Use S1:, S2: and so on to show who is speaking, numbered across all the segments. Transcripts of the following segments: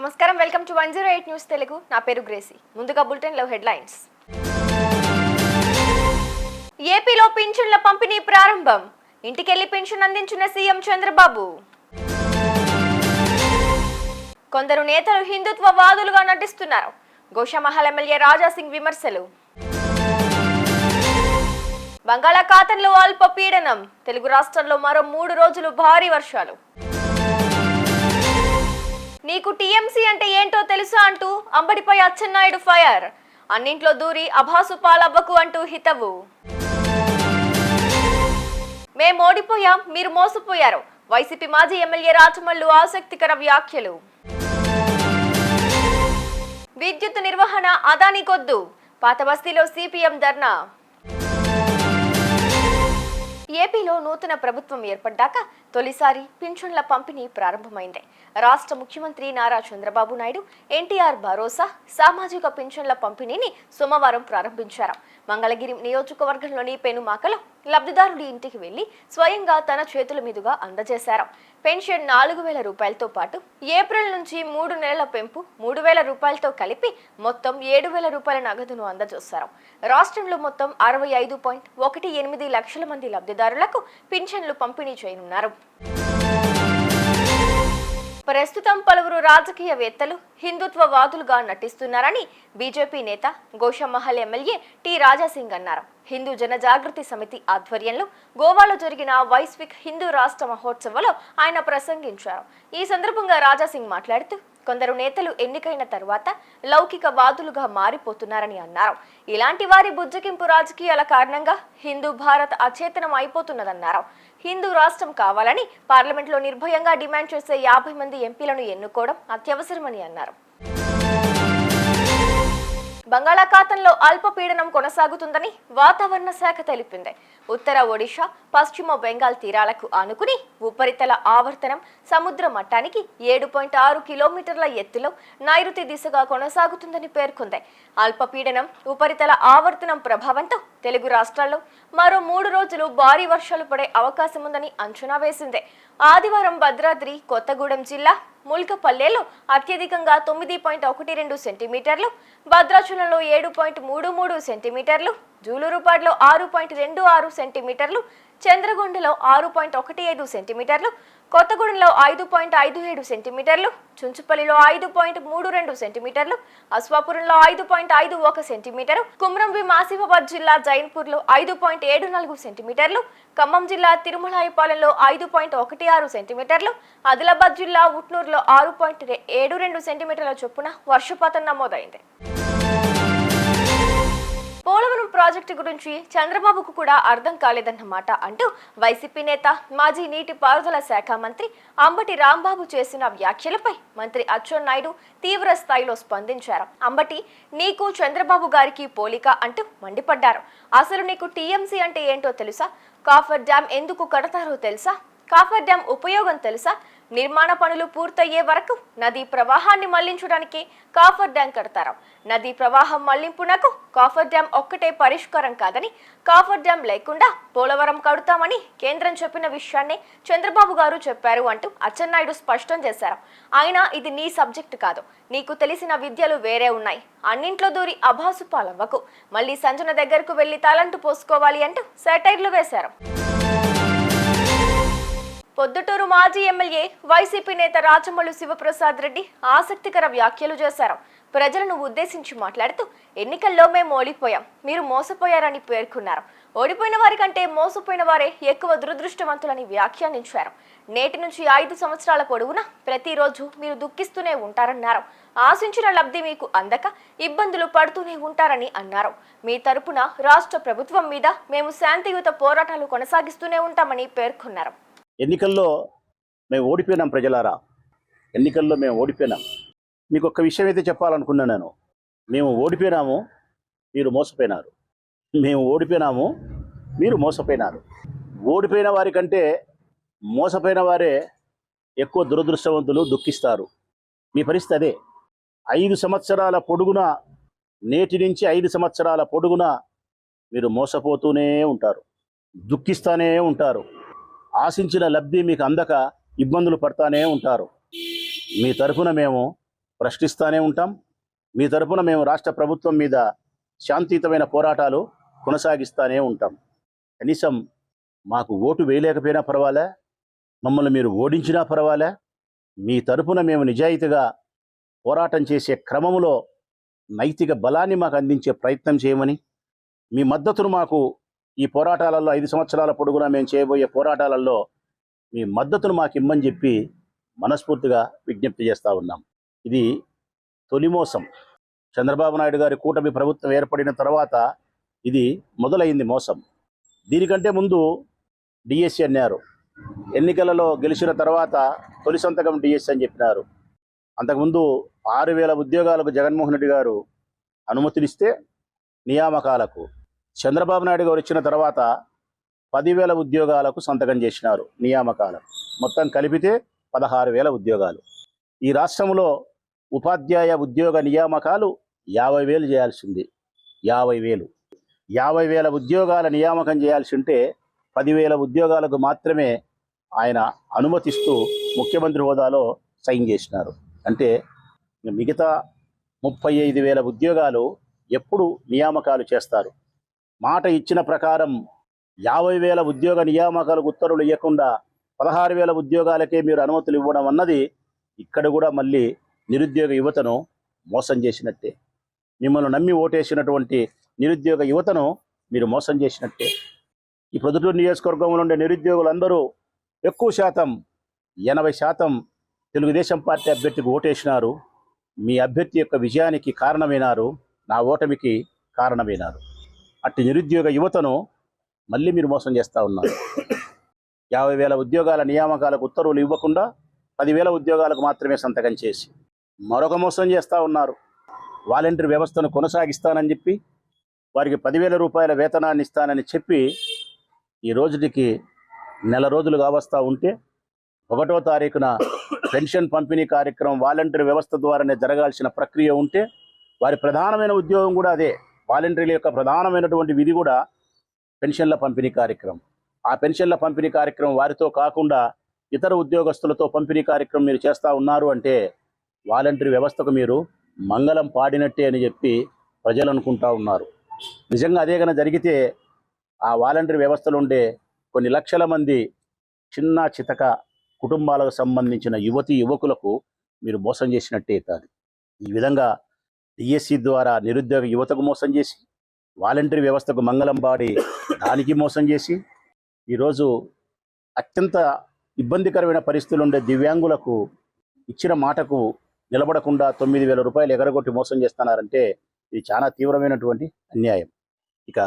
S1: నమస్కారం, welcome to 108 news Telugu. నా పేరు గ్రేసీ. ముందుగా బులెటిన్ లో హెడ్లైన్స్. ఏపీలో పింఛన్ల పంపిణీ ప్రారంభం. ఇంటికెళ్లి పింఛన్ అందించిన సీఎం చంద్రబాబు. కొందరు నేతలు హిందుత్వవాదులుగా నటిస్తున్నారు. గోషామహల్ ఎమ్మెల్యే రాజాసింగ్ విమర్శలు. బంగాళాఖాతంలో అల్పపీడనం. తెలుగు రాష్ట్రాల్లో మరో 3 రోజులు భారీ వర్షాలు. నీకు టీఎంసీ అంటే ఏంటో తెలుసా అంటూ అంబటిపై అచ్చెన్నాయుడు ఫైర్. అన్నింట్లో దూరి అభాసు పాలవ్వకు అంటూ హితవు. మేం ఓడిపోయాం, మీరు మోసపోయారు. వైసీపీ మాజీ ఎమ్మెల్యే రాచమల్లు ఆసక్తికర వ్యాఖ్యలు. విద్యుత్ నిర్వహణ అదానీ కొద్దు. పాత బస్తీలో సిపిఎం ధర్నా. ఏపీలో నూతన ప్రభుత్వం ఏర్పడ్డాక తొలిసారి పింఛన్ల పంపిణీ ప్రారంభమైంది. రాష్ట్ర ముఖ్యమంత్రి నారా చంద్రబాబు నాయుడు ఎన్టీఆర్ భరోసా సామాజిక పింఛన్ల పంపిణీని సోమవారం ప్రారంభించారు. మంగళగిరి నియోజకవర్గంలోని పెనుమాకలో లబ్ధిదారుడి ఇంటికి వెళ్లి స్వయంగా తన చేతుల మీదుగా అందజేశారు. పెన్షన్ 4,000 రూపాయలతో పాటు ఏప్రిల్ నుంచి 3 నెలల పెంపు 3,000 రూపాయలతో కలిపి మొత్తం 7,000 రూపాయల నగదును అందజేశారు. రాష్ట్రంలో మొత్తం 65.18 లక్షల మంది లబ్ధిదారులకు పింఛన్లు పంపిణీ చేయనున్నారు. ప్రస్తుతం పలువురు రాజకీయవేత్తలు హిందుత్వవాదులుగా నటిస్తున్నారని బీజేపీ నేత గోషామహల్ ఎమ్మెల్యే టి రాజాసింగ్ అన్నారు. హిందూ జనజాగృతి సమితి ఆధ్వర్యంలో గోవాలో జరిగిన వైశ్విక్ హిందూ రాష్ట్ర మహోత్సవంలో ఆయన ప్రసంగించారు. ఈ సందర్భంగా రాజాసింగ్ మాట్లాడుతూ కొందరు నేతలు ఎన్నికైన తరువాత లౌకికవాదులుగా మారిపోతున్నారని అన్నారు. ఇలాంటి వారి బుజ్జగింపు రాజకీయాల కారణంగా హిందూ భారత్ అచేతనం అయిపోతున్నదన్నారు. హిందూ రాష్ట్రం కావాలని పార్లమెంట్లో నిర్భయంగా డిమాండ్ చేసే 50 మంది ఎంపీలను ఎన్నుకోవడం అత్యవసరమని అన్నారు. బంగాళాఖాతంలో అల్పపీడనం కొనసాగుతుందని వాతావరణ శాఖ తెలిపింది. ఉత్తర ఒడిషా, పశ్చిమ బెంగాల్ తీరాలకు ఆనుకుని ఉపరితల ఆవర్తనం సముద్ర మట్టానికి 7.6 కిలోమీటర్ల ఎత్తులో నైరుతి దిశగా కొనసాగుతుందని పేర్కొంది. అల్పపీడనం ఉపరితల ఆవర్తనం ప్రభావంతో తెలుగు రాష్ట్రాల్లో మరో 3 రోజులు భారీ వర్షాలు పడే అవకాశం ఉందని అంచనా వేసింది. ఆదివారం భద్రాద్రి కొత్తగూడెం జిల్లా ముల్కపల్లెలో అత్యధికంగా 9.12 సెంటీమీటర్లు, భద్రాచలంలో 7.33 సెంటీమీటర్లు, జూలూరుపాడులో 6.26 సెంటీమీటర్లు, చంద్రగొండలో 6.15 సెంటీమీటర్లు, కొత్తగూడెంలో 5.57 సెంటీమీటర్లు, చుంచుపల్లిలో 5.32 సెంటీమీటర్లు, అశ్వాపురంలో 5.51 సెంటీమీటరు, కుమ్రంభీం ఆసిఫాబాద్ జిల్లా జైన్పూర్లో 5.74 సెంటీమీటర్లు, ఖమ్మం జిల్లా తిరుమలాయపాలెంలో 5.16 సెంటీమీటర్లు, ఆదిలాబాద్ జిల్లా ఉట్నూరులో 6.72 సెంటీమీటర్ల చొప్పున వర్షపాతం నమోదైంది. పోలవరం ప్రాజెక్టు గురించి చంద్రబాబుకు కూడా అర్థం కాలేదన్నమాట అంటూ వైసీపీ నేత మాజీ నీటిపారుదల శాఖ మంత్రి అంబటి రాంబాబు చేసిన వ్యాఖ్యలపై మంత్రి అచ్చెన్నాయుడు తీవ్ర స్థాయిలో స్పందించారు. అంబటి, నీకు చంద్రబాబు గారికి పోలిక అంటూ మండిపడ్డారు. అసలు నీకు టీఎంసీ అంటే ఏంటో తెలుసా? కాఫర్ డ్యాం ఎందుకు కడతారో తెలుసా? కాఫర్ డ్యాం ఉపయోగం తెలుసా? నిర్మాణ పనులు పూర్తయ్యే వరకు నదీ ప్రవాహాన్ని మళ్లించడానికి కాఫర్ డ్యాం కడతారు. నదీ ప్రవాహం మళ్లింపునకు కాఫర్ డ్యాం ఒక్కటే పరిష్కారం కాదని, కాఫర్ డ్యాం లేకుండా పోలవరం కడుతామని కేంద్రం చెప్పిన విషయాన్ని చంద్రబాబు గారు చెప్పారు అంటూ అచ్చెన్నాయుడు స్పష్టం చేశారు. అయినా ఇది నీ సబ్జెక్టు కాదు, నీకు తెలిసిన విద్యలు వేరే ఉన్నాయి. అన్నింట్లో దూరి అభాసు పాలవ్వకు, మళ్ళీ సంజన దగ్గరకు వెళ్లి తలంటు పోసుకోవాలి అంటూ సెటైర్లు వేశారు. పొద్దుటూరు మాజీ ఎమ్మెల్యే వైసీపీ నేత రాచమల్లు శివప్రసాద్ రెడ్డి ఆసక్తికర వ్యాఖ్యలు చేశారు. ప్రజలను ఉద్దేశించి మాట్లాడుతూ ఎన్నికల్లో మేము ఓడిపోయాం, మీరు మోసపోయారని పేర్కొన్నారు. ఓడిపోయిన వారి కంటే మోసపోయిన వారే ఎక్కువ దురదృష్టవంతులని వ్యాఖ్యానించారు. నేటి నుంచి 5 సంవత్సరాల పొడవునా ప్రతిరోజు మీరు దుఃఖిస్తూనే ఉంటారన్నారు. ఆశించిన లబ్ధి మీకు అందక ఇబ్బందులు పడుతూనే ఉంటారని అన్నారు. మీ తరపున రాష్ట్ర ప్రభుత్వం మీద మేము శాంతియుత పోరాటాలు కొనసాగిస్తూనే ఉంటామని పేర్కొన్నారు.
S2: ఎన్నికల్లో మేము ఓడిపోయినాం ప్రజలారా, ఎన్నికల్లో మేము ఓడిపోయినాం. మీకు ఒక్క విషయం అయితే చెప్పాలనుకున్నాను నేను. మేము ఓడిపోయినాము, మీరు మోసపోయినారు. మేము ఓడిపోయినాము, మీరు మోసపోయినారు. ఓడిపోయిన వారి కంటే మోసపోయిన వారే ఎక్కువ దురదృష్టవంతులు, దుఃఖిస్తారు. మీ పరిస్థితి అదే. 5 సంవత్సరాల పొడుగున, నేటి నుంచి 5 సంవత్సరాల పొడుగున మీరు మోసపోతూనే ఉంటారు, దుఃఖిస్తూనే ఉంటారు. ఆశించిన లబ్ధి మీకు అందక ఇబ్బందులు పడతానే ఉంటారు. మీ తరఫున మేము ప్రశ్నిస్తూనే ఉంటాం. మీ తరపున మేము రాష్ట్ర ప్రభుత్వం మీద శాంతియుతమైన పోరాటాలు కొనసాగిస్తూనే ఉంటాం. కనీసం మాకు ఓటు వేయలేకపోయినా పర్వాలే, మమ్మల్ని మీరు ఓడించినా పర్వాలే, మీ తరపున మేము నిజాయితీగా పోరాటం చేసే క్రమంలో నైతిక బలాన్ని మాకు అందించే ప్రయత్నం చేయమని, మీ మద్దతును మాకు ఈ పోరాటాలలో 5 సంవత్సరాల పొడుగునా మేము చేయబోయే పోరాటాలలో మీ మద్దతును మాకు ఇమ్మని చెప్పి మనస్ఫూర్తిగా విజ్ఞప్తి చేస్తూ ఉన్నాం. ఇది తొలి మోసం. చంద్రబాబు నాయుడు గారి కూటమి ప్రభుత్వం ఏర్పడిన తర్వాత ఇది మొదలైంది మోసం. దీనికంటే ముందు డిఎస్సి అన్నారు. ఎన్నికలలో గెలిచిన తర్వాత తొలి సంతకం డిఎస్సి అని చెప్పినారు. అంతకుముందు 6,000 ఉద్యోగాలకు జగన్మోహన్ రెడ్డి గారు అనుమతినిస్తే నియామకాలకు, చంద్రబాబు నాయుడు గారు వచ్చిన తర్వాత 10,000 ఉద్యోగాలకు సంతకం చేసినారు నియామకాలకు. మొత్తం కలిపితే 16,000 ఉద్యోగాలు. ఈ రాష్ట్రంలో ఉపాధ్యాయ ఉద్యోగ నియామకాలు 50,000 చేయాల్సింది. 50,000 ఉద్యోగాల నియామకం చేయాల్సి ఉంటే 10,000 ఉద్యోగాలకు మాత్రమే ఆయన అనుమతిస్తూ ముఖ్యమంత్రి హోదాలో సైన్ చేసినారు. అంటే మిగతా 35,000 ఉద్యోగాలు ఎప్పుడు నియామకాలు చేస్తారు? మాట ఇచ్చిన ప్రకారం 50,000 ఉద్యోగ నియామకాలకు ఉత్తర్వులు ఇవ్వకుండా 16,000 ఉద్యోగాలకే మీరు అనుమతులు ఇవ్వడం అన్నది ఇక్కడ కూడా మళ్ళీ నిరుద్యోగ యువతను మోసం చేసినట్టే. మిమ్మల్ని నమ్మి ఓటేసినటువంటి నిరుద్యోగ యువతను మీరు మోసం చేసినట్టే. ఈ ప్రొద్దుటూరు నియోజకవర్గంలో ఉండే నిరుద్యోగులందరూ ఎక్కువ శాతం 80% తెలుగుదేశం పార్టీ అభ్యర్థికి ఓటేసినారు. మీ అభ్యర్థి యొక్క విజయానికి కారణమైనారు, నా ఓటమికి కారణమైనారు. అట్టి నిరుద్యోగ యువతను మళ్ళీ మీరు మోసం చేస్తూ ఉన్నారు. 50,000 ఉద్యోగాల నియామకాలకు ఉత్తర్వులు ఇవ్వకుండా 10,000 ఉద్యోగాలకు మాత్రమే సంతకం చేసి మరొక మోసం చేస్తూ ఉన్నారు. వాలంటీర్ వ్యవస్థను కొనసాగిస్తానని చెప్పి వారికి 10,000 రూపాయల వేతనాన్ని ఇస్తానని చెప్పి ఈ రోజుకి నెల రోజులు కావస్తూ ఉంటే 1వ తారీఖున పెన్షన్ పంపిణీ కార్యక్రమం వాలంటీర్ వ్యవస్థ ద్వారానే జరగాల్సిన ప్రక్రియ ఉంటే వారి ప్రధానమైన ఉద్యోగం కూడా అదే. వాలంటీర్ల యొక్క ప్రధానమైనటువంటి విధి కూడా పెన్షన్ల పంపిణీ కార్యక్రమం. ఆ పెన్షన్ల పంపిణీ కార్యక్రమం వారితో కాకుండా ఇతర ఉద్యోగస్తులతో పంపిణీ కార్యక్రమం మీరు చేస్తూ ఉన్నారు అంటే వాలంటీర్ వ్యవస్థకు మీరు మంగళం పాడినట్టే అని చెప్పి ప్రజలు అనుకుంటా ఉన్నారు. నిజంగా అదే కనుక జరిగితే ఆ వాలంటీర్ వ్యవస్థలో ఉండే కొన్ని లక్షల మంది చిన్న చితక కుటుంబాలకు సంబంధించిన యువతీ యువకులకు మీరు మోసం చేసినట్టే కాదు. ఈ విధంగా డిఎస్సి ద్వారా నిరుద్యోగ యువతకు మోసం చేసి, వాలంటీర్ వ్యవస్థకు మంగళం పాడి దానికి మోసం చేసి, ఈరోజు అత్యంత ఇబ్బందికరమైన పరిస్థితులు ఉండే దివ్యాంగులకు ఇచ్చిన మాటకు నిలబడకుండా 9,000 రూపాయలు ఎగరగొట్టి మోసం చేస్తున్నారంటే ఇది చాలా తీవ్రమైనటువంటి అన్యాయం. ఇక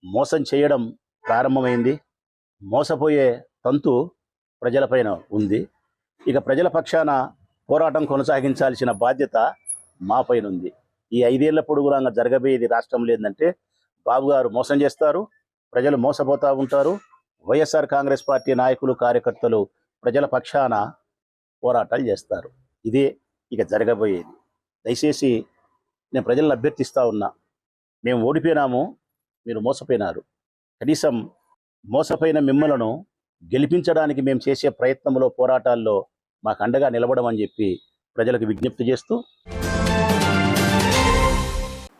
S2: మోసం చేయడం ప్రారంభమైంది. మోసపోయే తంతు ప్రజలపైన ఉంది. ఇక ప్రజల పక్షాన పోరాటం కొనసాగించాల్సిన బాధ్యత మా పైన ఉంది. ఈ 5 ఏళ్ల పొడుగునా జరగబోయేది రాష్ట్రం లేదంటే బాబు గారు మోసం చేస్తారు, ప్రజలు మోసపోతూ ఉంటారు. వైఎస్ఆర్ కాంగ్రెస్ పార్టీ నాయకులు కార్యకర్తలు ప్రజల పక్షాన పోరాటాలు చేస్తారు. ఇదే ఇక జరగబోయేది. దయచేసి నేను ప్రజలను అభ్యర్థిస్తూ ఉన్నా, మేము ఓడిపోయినాము, మీరు మోసపోయినారు. కనీసం మోసపోయిన మిమ్మలను గెలిపించడానికి మేము చేసే ప్రయత్నంలో పోరాటాల్లో మాకు అండగా నిలబడమని చెప్పి ప్రజలకు విజ్ఞప్తి చేస్తూ,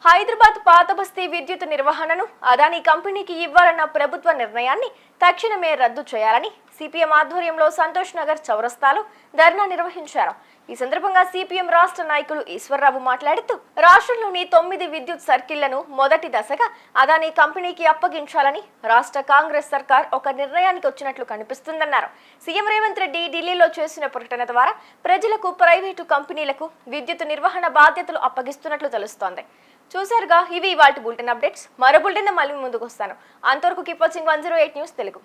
S1: హైదరాబాద్ పాత బస్తీ విద్యుత్ నిర్వహణను అదానీ కంపెనీకి ఇవ్వాలన్న ప్రభుత్వ నిర్ణయాన్ని తక్షణమే రద్దు చేయాలని సిపిఎం ఆధ్వర్యంలో సంతోష్ నగర్ చౌరస్తాలో ధర్నా నిర్వహించారు. ఈ సందర్భంగా సిపిఎం రాష్ట్ర నాయకులు ఈశ్వర్రావు మాట్లాడుతూ రాష్ట్రంలోని 9 విద్యుత్ సర్కిళ్లను మొదటి దశగా అదానీ కంపెనీకి అప్పగించాలని రాష్ట్ర కాంగ్రెస్ సర్కార్ ఒక నిర్ణయానికి వచ్చినట్లు కనిపిస్తుందన్నారు. సీఎం రేవంత్ రెడ్డి ఢిల్లీలో చేసిన ప్రకటన ద్వారా ప్రజలకు ప్రైవేటు కంపెనీలకు విద్యుత్ నిర్వహణ బాధ్యతలు అప్పగిస్తున్నట్లు తెలుస్తోంది. చూసారుగా, ఇవి ఇవాల్టి బులెటిన్ అప్డేట్స్. మరో బులెటిన్ మళ్ళీ ముందుకు వస్తాను. అంతవరకు కీప్ వాచింగ్ 108 న్యూస్ తెలుగు.